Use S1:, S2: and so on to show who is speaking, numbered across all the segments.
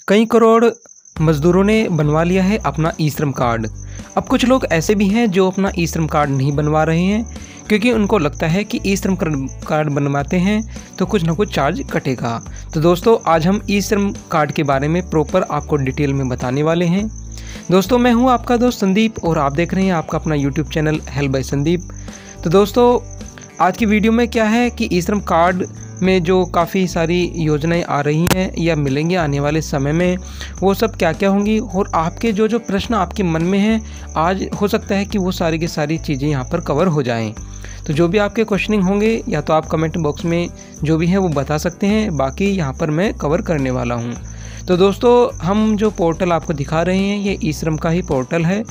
S1: कई करोड़ मजदूरों ने बनवा लिया है अपना ई श्रम कार्ड। अब कुछ लोग ऐसे भी हैं जो अपना ई श्रम कार्ड नहीं बनवा रहे हैं क्योंकि उनको लगता है कि ई श्रम कार्ड बनवाते हैं तो कुछ ना कुछ चार्ज कटेगा। तो दोस्तों आज हम ई श्रम कार्ड के बारे में प्रॉपर आपको डिटेल में बताने वाले हैं। दोस्तों मैं हूं आपका दोस्त संदीप और आप देख रहे हैं आपका अपना YouTube channel help by Sandeep. तो दोस्तों आज की वीडियो में क्या है कि ई श्रम कार्ड में जो काफ़ी सारी योजनाएं आ रही हैं या मिलेंगी आने वाले समय में, वो सब क्या क्या होंगी और आपके जो प्रश्न आपके मन में हैं आज हो सकता है कि वो सारी की सारी चीज़ें यहाँ पर कवर हो जाएं। तो जो भी आपके क्वेश्चनिंग होंगे या तो आप कमेंट बॉक्स में जो भी है वो बता सकते हैं, बाकी यहाँ पर मैं कवर करने वाला हूँ। तो दोस्तों हम जो पोर्टल आपको दिखा रहे हैं ये ई श्रम का ही पोर्टल है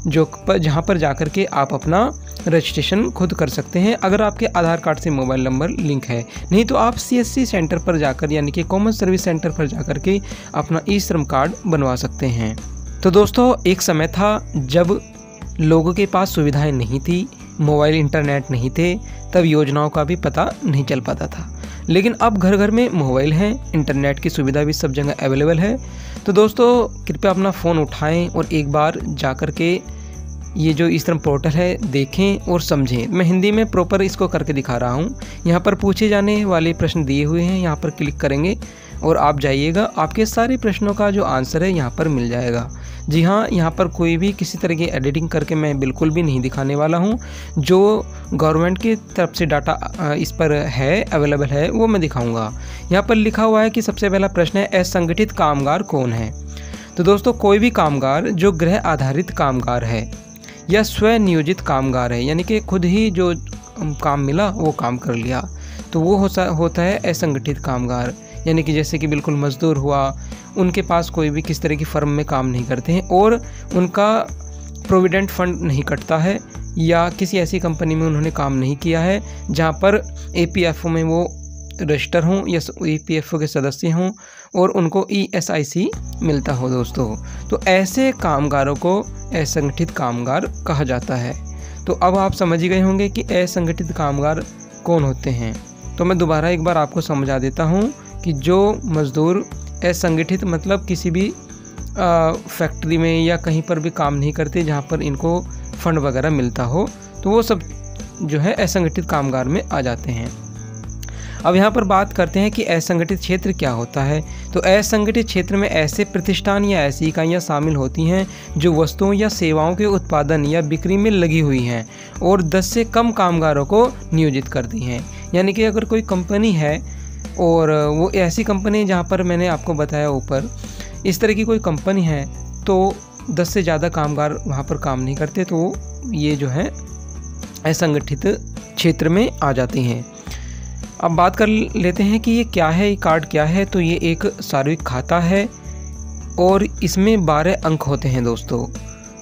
S1: जहाँ पर जाकर के आप अपना रजिस्ट्रेशन खुद कर सकते हैं अगर आपके आधार कार्ड से मोबाइल नंबर लिंक है। नहीं तो आप CSC सेंटर पर जाकर यानी कि कॉमन सर्विस सेंटर पर जाकर के अपना ई श्रम कार्ड बनवा सकते हैं। तो दोस्तों एक समय था जब लोगों के पास सुविधाएं नहीं थी, मोबाइल इंटरनेट नहीं थे, तब योजनाओं का भी पता नहीं चल पाता था। लेकिन अब घर घर में मोबाइल हैं, इंटरनेट की सुविधा भी सब जगह अवेलेबल है। तो दोस्तों कृपया अपना फ़ोन उठाएं और एक बार जाकर के ये जो ई श्रम पोर्टल है देखें और समझें। मैं हिंदी में प्रॉपर इसको करके दिखा रहा हूँ। यहाँ पर पूछे जाने वाले प्रश्न दिए हुए हैं, यहाँ पर क्लिक करेंगे और आप जाइएगा, आपके सारे प्रश्नों का जो आंसर है यहाँ पर मिल जाएगा। जी हाँ, यहाँ पर कोई भी किसी तरह की एडिटिंग करके मैं बिल्कुल भी नहीं दिखाने वाला हूँ। जो गवर्नमेंट की तरफ से डाटा इस पर है अवेलेबल है वो मैं दिखाऊँगा। यहाँ पर लिखा हुआ है कि सबसे पहला प्रश्न है असंगठित कामगार कौन है। तो दोस्तों कोई भी कामगार जो गृह आधारित कामगार है या स्वनियोजित कामगार है, यानी कि खुद ही जो काम मिला वो काम कर लिया, तो वो होता है असंगठित कामगार। यानी कि जैसे कि बिल्कुल मजदूर हुआ, उनके पास कोई भी किस तरह की फर्म में काम नहीं करते हैं और उनका प्रोविडेंट फंड नहीं कटता है या किसी ऐसी कंपनी में उन्होंने काम नहीं किया है जहाँ पर APFO में वो रजिस्टर हों या APFO के सदस्य हों और उनको ESIC मिलता हो दोस्तों, तो ऐसे कामगारों को असंगठित कामगार कहा जाता है। तो अब आप समझ ही गए होंगे कि असंगठित कामगार कौन होते हैं। तो मैं दोबारा एक बार आपको समझा देता हूँ कि जो मज़दूर असंगठित मतलब किसी भी फैक्ट्री में या कहीं पर भी काम नहीं करते जहाँ पर इनको फंड वगैरह मिलता हो, तो वो सब जो है असंगठित कामगार में आ जाते हैं। अब यहाँ पर बात करते हैं कि असंगठित क्षेत्र क्या होता है। तो असंगठित क्षेत्र में ऐसे प्रतिष्ठान या ऐसी इकाइयाँ शामिल होती हैं जो वस्तुओं या सेवाओं के उत्पादन या बिक्री में लगी हुई हैं और 10 से कम कामगारों को नियोजित करती हैं। यानी कि अगर कोई कंपनी है और वो ऐसी कंपनी जहाँ पर मैंने आपको बताया ऊपर, इस तरह की कोई कंपनी है तो 10 से ज़्यादा कामगार वहाँ पर काम नहीं करते, तो ये जो है असंगठित क्षेत्र में आ जाते हैं। अब बात कर लेते हैं कि ये क्या है, ये कार्ड क्या है। तो ये एक सार्वजनिक खाता है और इसमें 12 अंक होते हैं दोस्तों।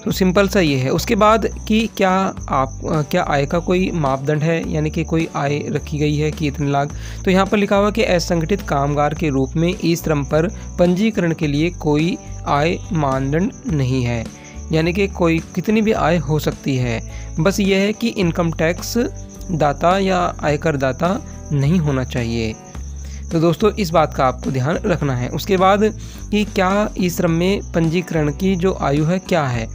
S1: तो सिंपल सा ये है। उसके बाद कि क्या आय का कोई मापदंड है, यानी कि कोई आय रखी गई है कि इतने लाख। तो यहाँ पर लिखा हुआ कि असंगठित कामगार के रूप में ई श्रम पर पंजीकरण के लिए कोई आय मानदंड नहीं है, यानी कि कोई कितनी भी आय हो सकती है। बस ये है कि इनकम टैक्स दाता या आयकर दाता नहीं होना चाहिए। तो दोस्तों इस बात का आपको ध्यान रखना है। उसके बाद कि क्या ई श्रम में पंजीकरण की जो आयु है क्या है,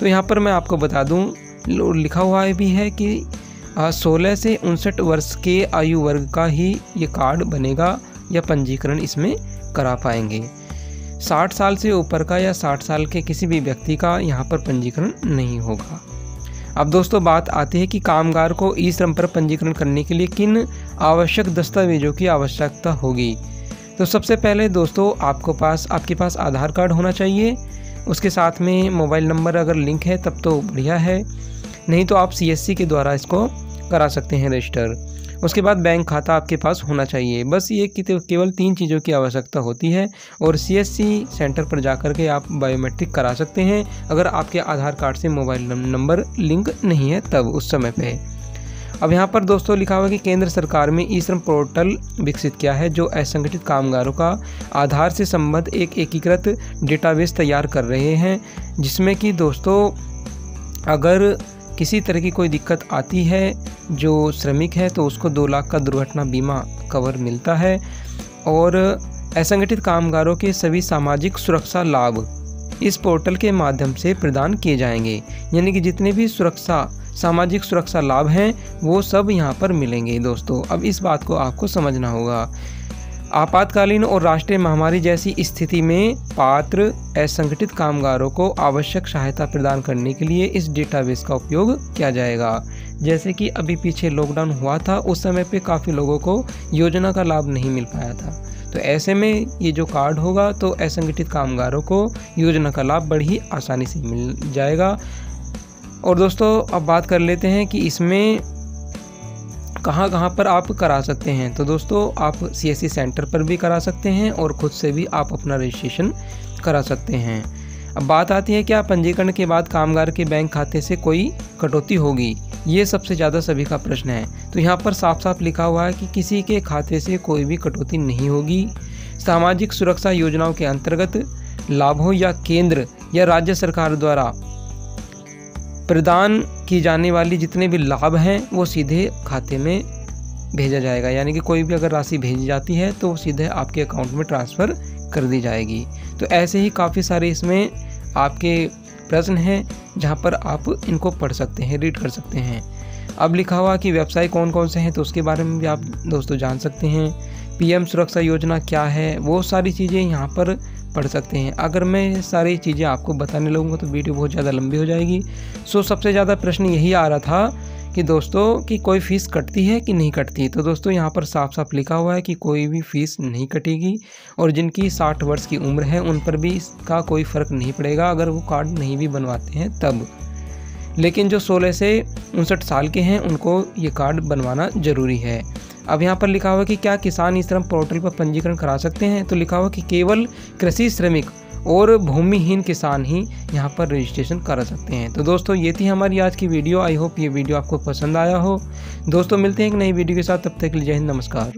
S1: तो यहाँ पर मैं आपको बता दूँ, लिखा हुआ भी है कि 16 से 59 वर्ष के आयु वर्ग का ही ये कार्ड बनेगा या पंजीकरण इसमें करा पाएंगे। 60 साल से ऊपर का या 60 साल के किसी भी व्यक्ति का यहाँ पर पंजीकरण नहीं होगा। अब दोस्तों बात आती है कि कामगार को ई श्रम पर पंजीकरण करने के लिए किन आवश्यक दस्तावेजों की आवश्यकता होगी। तो सबसे पहले दोस्तों आपके पास आधार कार्ड होना चाहिए, उसके साथ में मोबाइल नंबर अगर लिंक है तब तो बढ़िया है, नहीं तो आप CSC के द्वारा इसको करा सकते हैं रजिस्टर। उसके बाद बैंक खाता आपके पास होना चाहिए। बस ये केवल 3 चीज़ों की आवश्यकता होती है और CSC सेंटर पर जाकर के आप बायोमेट्रिक करा सकते हैं अगर आपके आधार कार्ड से मोबाइल नंबर लिंक नहीं है तब उस समय पे। अब यहाँ पर दोस्तों लिखा हुआ कि केंद्र सरकार में ई श्रम पोर्टल विकसित किया है जो असंगठित कामगारों का आधार से संबद्ध एक एकीकृत डेटाबेस तैयार कर रहे हैं, जिसमें कि दोस्तों अगर किसी तरह की कोई दिक्कत आती है जो श्रमिक है तो उसको 2 लाख का दुर्घटना बीमा कवर मिलता है और असंगठित कामगारों के सभी सामाजिक सुरक्षा लाभ इस पोर्टल के माध्यम से प्रदान किए जाएंगे। यानी कि जितने भी सामाजिक सुरक्षा लाभ हैं वो सब यहाँ पर मिलेंगे दोस्तों। अब इस बात को आपको समझना होगा। आपातकालीन और राष्ट्रीय महामारी जैसी स्थिति में पात्र असंगठित कामगारों को आवश्यक सहायता प्रदान करने के लिए इस डेटाबेस का उपयोग किया जाएगा। जैसे कि अभी पीछे लॉकडाउन हुआ था, उस समय पे काफ़ी लोगों को योजना का लाभ नहीं मिल पाया था। तो ऐसे में ये जो कार्ड होगा तो असंगठित कामगारों को योजना का लाभ बड़ी आसानी से मिल जाएगा। और दोस्तों अब बात कर लेते हैं कि इसमें कहाँ पर आप करा सकते हैं। तो दोस्तों आप CSC सेंटर पर भी करा सकते हैं और ख़ुद से भी आप अपना रजिस्ट्रेशन करा सकते हैं। अब बात आती है क्या पंजीकरण के बाद कामगार के बैंक खाते से कोई कटौती होगी, ये सबसे ज़्यादा सभी का प्रश्न है। तो यहाँ पर साफ साफ लिखा हुआ है कि किसी के खाते से कोई भी कटौती नहीं होगी। सामाजिक सुरक्षा योजनाओं के अंतर्गत लाभों या केंद्र या राज्य सरकार द्वारा प्रदान की जाने वाली जितने भी लाभ हैं वो सीधे खाते में भेजा जाएगा। यानी कि कोई भी अगर राशि भेजी जाती है तो सीधे आपके अकाउंट में ट्रांसफ़र कर दी जाएगी। तो ऐसे ही काफ़ी सारे इसमें आपके प्रश्न हैं जहां पर आप इनको पढ़ सकते हैं, रीड कर सकते हैं। अब लिखा हुआ कि व्यवसाय कौन कौन से हैं तो उसके बारे में भी आप दोस्तों जान सकते हैं। PM सुरक्षा योजना क्या है वो सारी चीज़ें यहाँ पर पढ़ सकते हैं। अगर मैं सारी चीज़ें आपको बताने लगूँगा तो वीडियो बहुत ज़्यादा लंबी हो जाएगी। सबसे ज़्यादा प्रश्न यही आ रहा था कि दोस्तों कि कोई फ़ीस कटती है कि नहीं कटती। तो दोस्तों यहाँ पर साफ साफ लिखा हुआ है कि कोई भी फ़ीस नहीं कटेगी और जिनकी 60 वर्ष की उम्र है उन पर भी इसका कोई फ़र्क नहीं पड़ेगा अगर वो कार्ड नहीं भी बनवाते हैं तब। लेकिन जो 16 से 59 साल के हैं उनको ये कार्ड बनवाना ज़रूरी है। अब यहाँ पर लिखा हुआ है कि क्या किसान ई श्रम पोर्टल पर पंजीकरण करा सकते हैं। तो लिखा हुआ कि केवल कृषि श्रमिक और भूमिहीन किसान ही यहाँ पर रजिस्ट्रेशन करा सकते हैं। तो दोस्तों ये थी हमारी आज की वीडियो। आई होप ये वीडियो आपको पसंद आया हो। दोस्तों मिलते हैं एक नई वीडियो के साथ, तब तक के लिए जय हिंद, नमस्कार।